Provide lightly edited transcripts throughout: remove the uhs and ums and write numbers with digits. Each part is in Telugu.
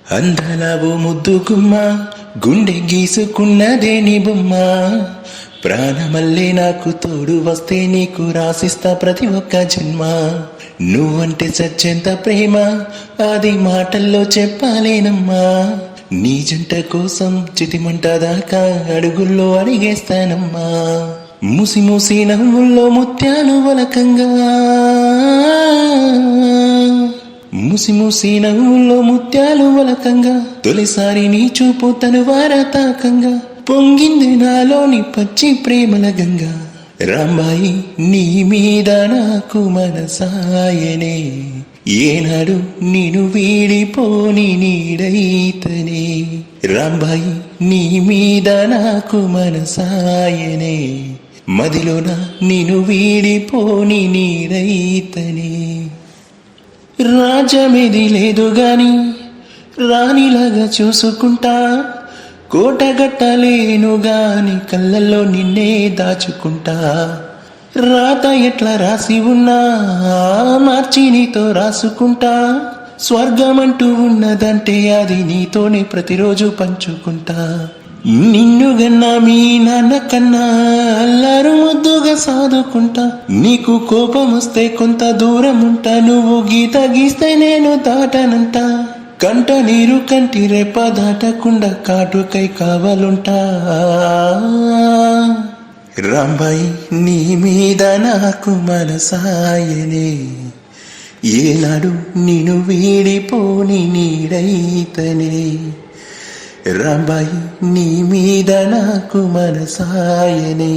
అందలావో ముద్దు గుమ్మ గుండె గీసుకున్నదే నీ బొమ్మ ప్రాణమల్లే నాకు తోడు వస్తే నీకు రాసిస్తా ప్రతి ఒక్క జన్మ నువ్వంటే చచ్చేంత ప్రేమ అది మాటల్లో చెప్పాలేనమ్మా నీ జంట కోసం చితిమంట దాకా అడుగుల్లో అడిగేస్తానమ్మా ముసి ముసి నవ్వుల్లో ముత్యాలు వలకంగా ముసి ముసి నవ్వుల్లో ముత్యాలు వలకంగా తొలిసారి నీ చూపు తను వారతాకంగా పొంగింది నాలోని పచ్చి ప్రేమల గంగా రాంబాయి నీ మీద నాకు మనసాయనే ఏనాడు నిన్ను వీడిపోని నీడైతనే రాంబాయి నీ మీద నాకు మనసాయనే మదిలోన నిన్ను వీడిపోని నీడైతనే రాజమేది లేదు గాని రాణిలాగా చూసుకుంటా కోటగట్టలేను గాని కళ్ళల్లో నిన్నే దాచుకుంటా రాత ఎట్లా రాసి ఉన్నా మార్చి నీతో రాసుకుంటా స్వర్గమంటూ ఉన్నదంటే అది నీతోనే ప్రతిరోజు పంచుకుంటా నిన్ను గన్నా మీ నాన్న కన్నా అల్లారు ముద్దుగా సాదుకుంటా నీకు కోపం వస్తే కొంత దూరం ఉంటా నువ్వు గీత గీస్తే నేను దాటనంటా కంట నీరు కంటి రేప దాటకుండా కాటుకై కావాలుంటా రాంబాయి నీ మీద నాకు మనసాయనే ఏనాడు నిన్ను వీడిపోని నీడైతనే రాంబాయి నీ మీద నాకు మనసాయనే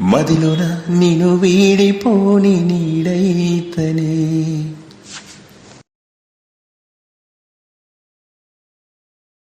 మదిలోన నిన్ను వీడిపోని నీడైతనే